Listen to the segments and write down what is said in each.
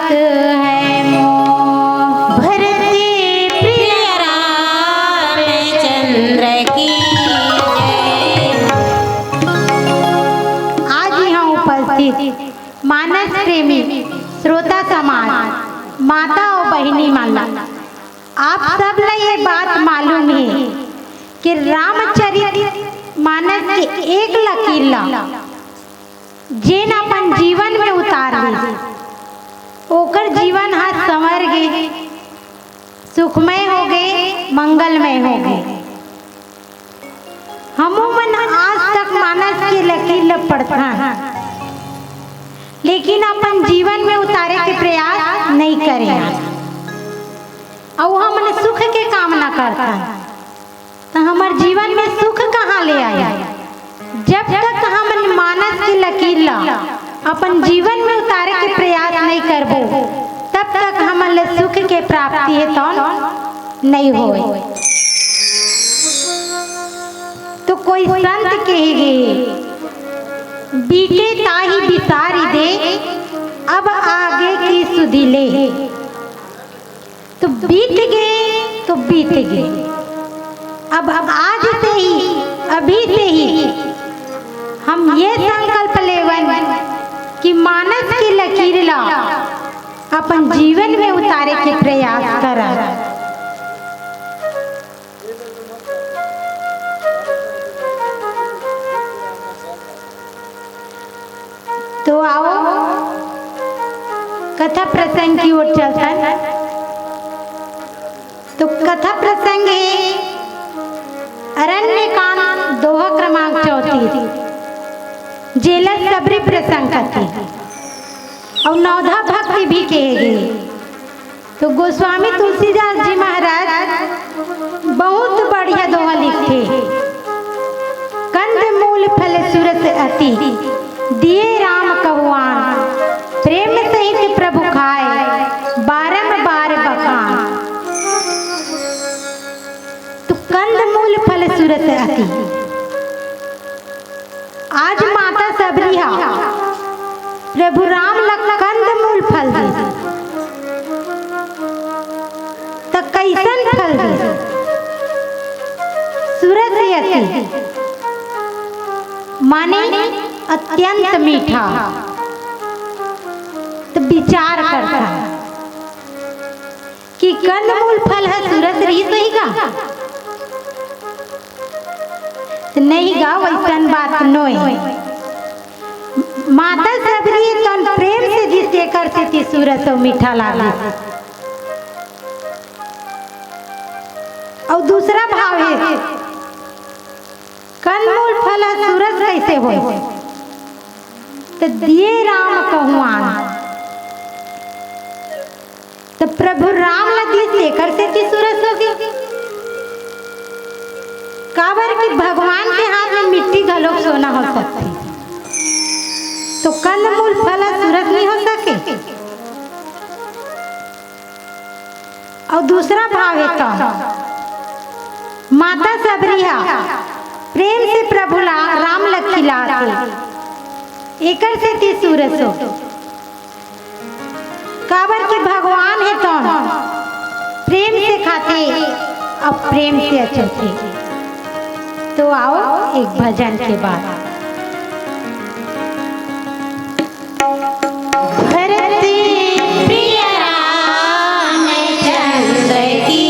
है मोह। भरते प्रिय रामचंद्र की जय। आज यहाँ उपस्थित मानस प्रेमी श्रोता समाज, माता और बहिनी माला, आप सब ने ये बात मालूम है कि रामचरित मानस के एक लकीर जेन अपन जीवन में उतार ली, ओकर जीवन हाथ संवर गए, सुखमय हो गए, मंगलमय हो गए। हम मन आज तक मानस के लकीर पढ़ता है, लेकिन अपन जीवन में उतारे के प्रयास नहीं करे और हम सुख के कामना करता है, तो हमारे जीवन में सुख कहाँ ले आया? जब तक हम मानस की लकीर अपन जीवन में उतारे के प्रयास नहीं करबो, तब तक हमारे सुख के प्राप्ति है तो नहीं होए। तो कोई संत कहेगे बीते ताही बिसारी दे, अब आगे की सुधि ले। तो बीत गए तो बीत गए, अब आज से ही, अभी से ही हम ये संकल्प लेवन कि मानस की लकीर ला अपन जीवन में उतारे के प्रयास करा। तो आओ कथा प्रसंग की ओर चलता है। तो कथा प्रसंग है अरण्यकांड दोहा क्रमांक 34, जेला सबरी प्रसंग कथी और नवधा भक्ति भी कहेगी। तो गोस्वामी तुलसीदास जी महाराज बहुत बढ़िया दोहा लिखे। कंद मूल फल सुरस अति, दिए राम कहुआन, प्रेम सहित प्रभु खाए, बारंबार बखान। तो कंद मूल फल सुरस अति, आज माता सबरिया प्रभु राम कंद मूल फल दे, तो कैसन फल दे? सुरस अति माने अत्यंत मीठा। तो विचार करता कि कंदमूल फल है सुरस रही सही का नहीं गा, वैसन बात नोए। माता सबरी तन प्रेम से जिसे करती थी सुरस और मीठा लाला। और दूसरा भाव है कंदमूल फल है सुरस कैसे हो? तो दिए राम कहुआन, तो प्रभु राम लदी से करते थी सुरस होगी। काबर कि भगवान के हाथ में मिट्टी घलोक सोना हो सकती, तो कंदमूल फल सुरस नहीं हो सके। और दूसरा भाव है तो माता सबरिया प्रेम से प्रभु राम लखी लाते, एकर से ती सुरस हो। काबर के भगवान है तो प्रेम से खाते और प्रेम से अच्छे। तो आओ एक भजन के बाद। भरते प्रिय रामचंद्र की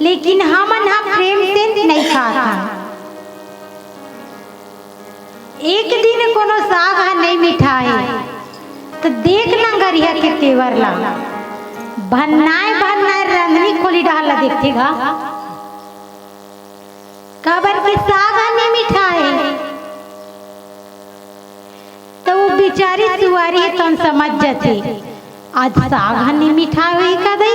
लेकिन हमन प्रेम से नहीं खात। एक दिन कोनो साग नहीं मिठाई तो देख नंगरिया के तेवर ला भन्नाए भन्नाए रंधनी खोली डाला देखतेगा काबर के साग नहीं मिठाई। तो वो बेचारी सुवारी तो समझ जाती आज साग नहीं मिठाई हुई का दे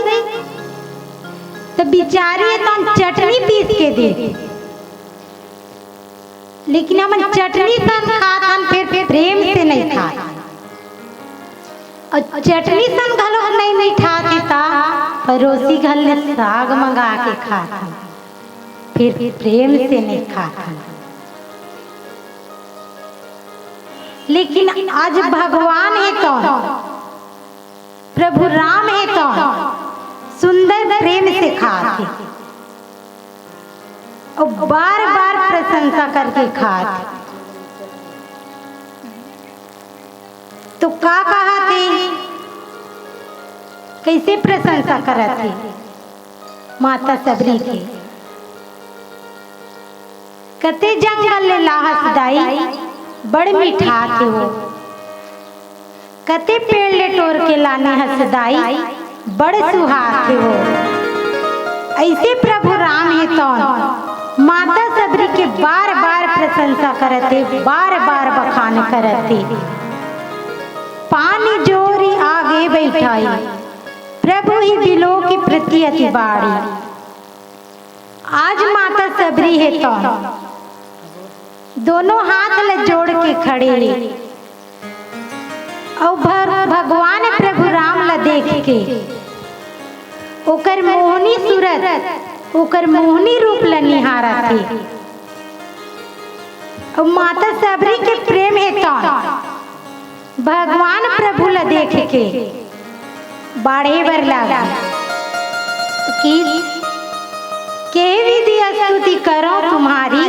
तो बेचारी तो चटनी पीस के दे। लेकिन हम चटनी सन खात फिर प्रेम से नहीं खात और चटनी सन घलो नहीं मिठाती था परोसी घर ले साग मंगा के खात फिर प्रेम से नहीं खाता। लेकिन आज भगवान है तो प्रभु राम है तो सुंदर प्रेम से खाते और बार बार प्रशंसा करके खाते। तो का कहा थे कैसे प्रशंसा करते माता सबरी के कते जंगल ले लाहस दाई बड़ मीठा थे वो कते पेड़ ले टोर के लाने हसदाई बड़ सुहाग थे वो। ऐसे प्रभु राम है तो माता सबरी के बार बार प्रशंसा करते बार बार बखान करते। पानी जोरी आगे बैठाई प्रभु ही बिलो की प्रति अति बाड़ी। आज माता सबरी है तो दोनों हाथ ले जोड़ के खड़े और भगवान प्रभु राम ला देख के ओकर मोहनी सूरत ओकर मोहनी रूप ला निहारा थे। और माता सबरी के प्रेम है तो भगवान प्रभु ला देख के बाढ़े बर लगा कि के विधि स्तुति करो तुम्हारी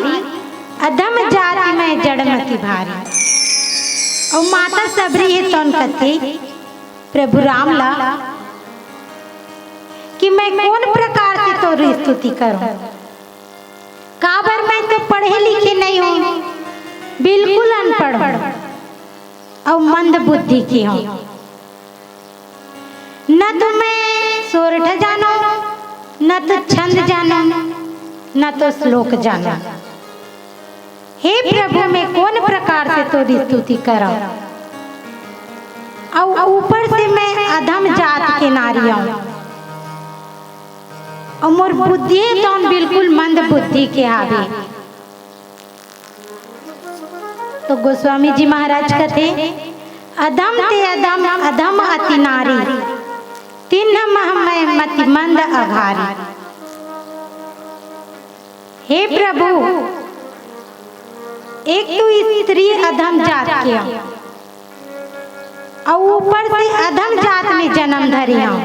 अधम जाति में जड़मति भारी। और माता सबरी है तो कथे प्रभु राम ला कि मैं कौन प्रकार से तो स्तुति करूं। काबर मैं तो पढ़े लिखे नहीं हूं बिल्कुल अनपढ़ हूं और मंद बुद्धि की हूं। न तो मैं सोरठ जानो न तो छंद जानो न तो श्लोक जानो। हे प्रभु मैं कौन प्रकार से तोरी स्तुति करूं और ऊपर से मैं अधम जात के नारी हूं और मोर बुद्धि तो बिल्कुल मंद बुद्धि के हावे। तो गोस्वामी जी महाराज कहते अधम ते अधम अधम अति नारी तिन्ह महमय मति मंद अघारी। हे प्रभु एक तो स्त्री अधम जात के और ऊपर से अधम जात में जन्म धरी हूं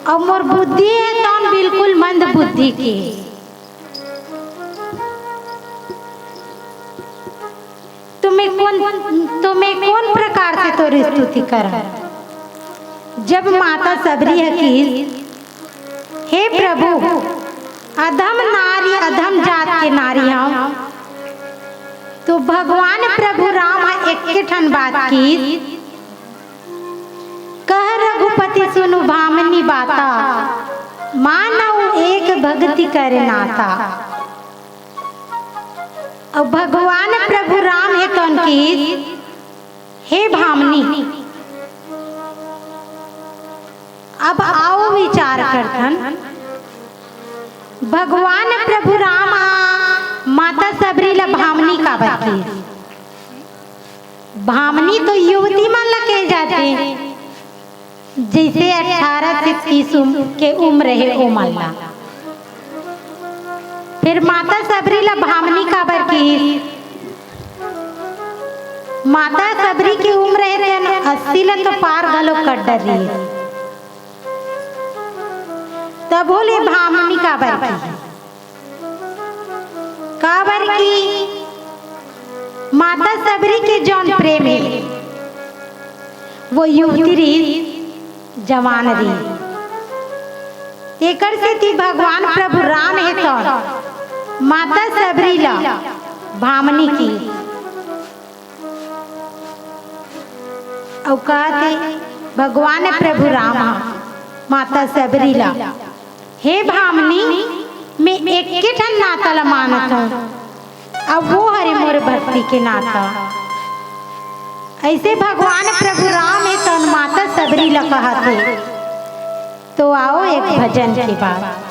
और मोर बुद्धि है तो बिल्कुल मंद बुद्धि की। तुम्हें कौन प्रकार से तो स्तुति कर। जब माता सबरी है कि हे प्रभु अधम नारी अधम जात के नारी हूं तो भगवान प्रभु राम एक ठन बात की कह रघुपति सुनु भामनी बाता मानव एक भक्ति करे नाता। और भगवान प्रभु राम है तो उनकी हे भामनी अब आओ विचार करथन। भगवान प्रभु राम माता सबरी ला भामनी का बती भामनी तो युवती मन लगे जाते जैसे 18 से 30 के उम्र है ओ मल्ला। फिर माता सबरी ला भामनी का बर की माता सबरी की उम्र है 80 ला तो पार घलो कर डरी तब बोले भामनी काबर की माता सबरी के जौन प्रेम है वो युवती रही जवान रही एकर से थी भगवान प्रभु राम है तो माता सबरी ला भामनी की और कहते भगवान प्रभु राम माता सबरी ला हे भामनी मैं एक के ठन नाता ला मानत हूँ अब वो हरे मोर भक्ति के नाता। ऐसे भगवान प्रभु राम है तो माता सबरी ला कहते। तो आओ एक भजन के बाद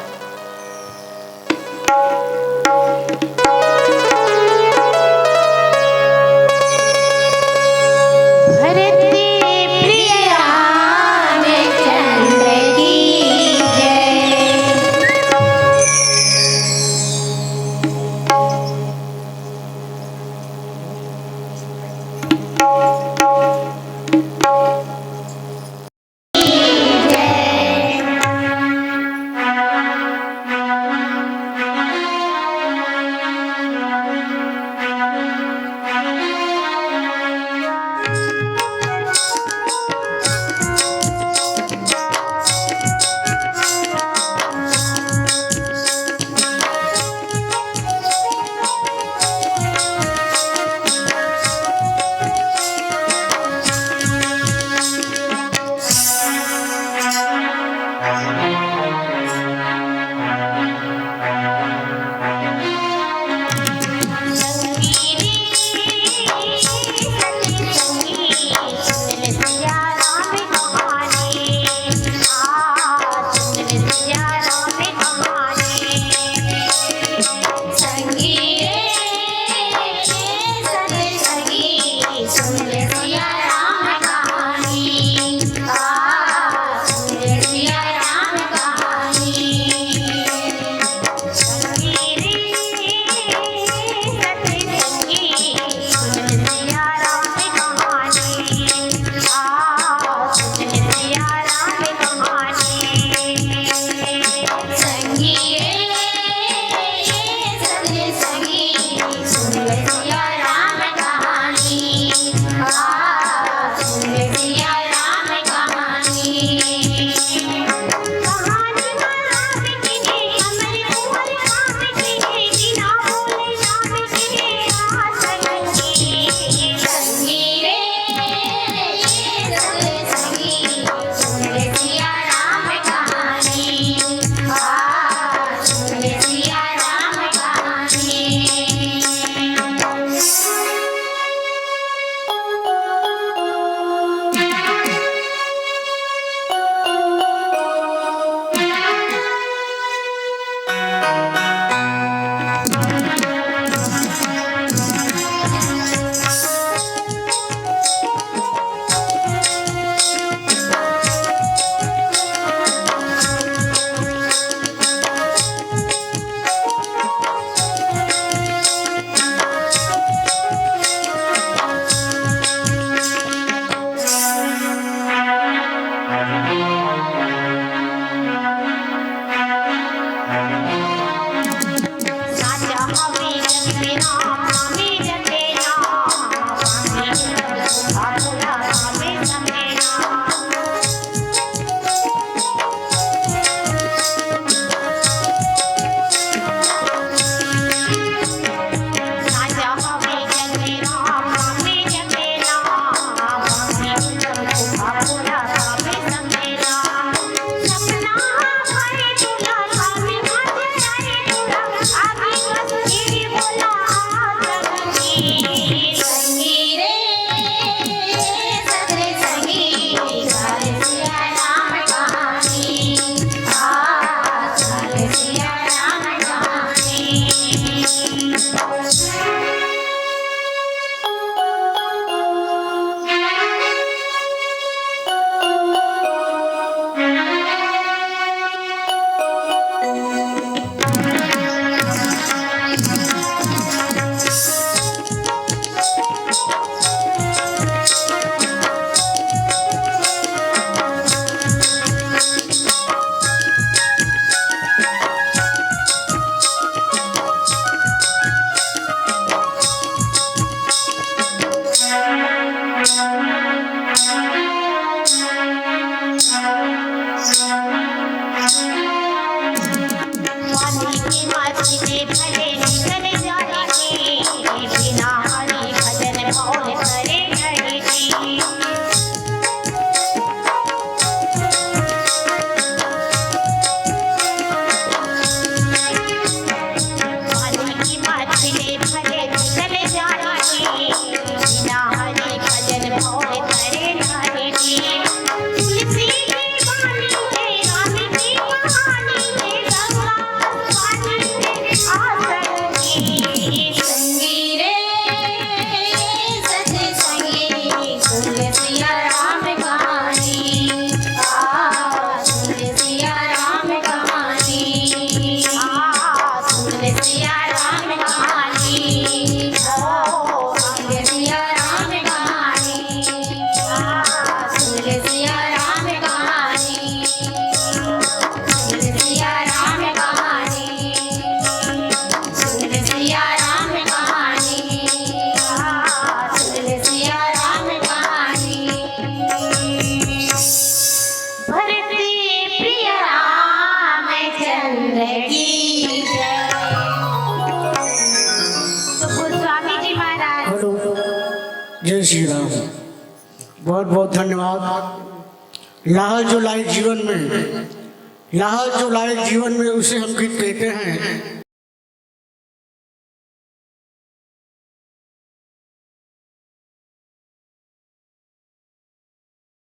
भले निकल जाएगी, बिना हरि भजन कौन करे करेगी। पानी की मछली भले निकल जाएगी, बिना हरि भजन कौन करे करेगी। तुलसी की वाणी है राम की कहानी है, गंगा पानी में आसन की संगी रे सच संगी, तुलसिया राम कहानी, तुलसिया राम कहानी, तुलसिया राम कहानी, तुलसिया राम कहानी, तुलसिया राम कहानी, तुलसिया राम कहानी, तुलसिया राम कहानी, तुलसिया राम कहानी। भरते प्रिय रामचंद्र की जय। तो गोस्वामी जी महाराज हेलो, जय श्री राम। बहुत बहुत धन्यवाद। लाल जो लाए जीवन में, लाल जो लाए जीवन में उसे हम गीत कहते हैं।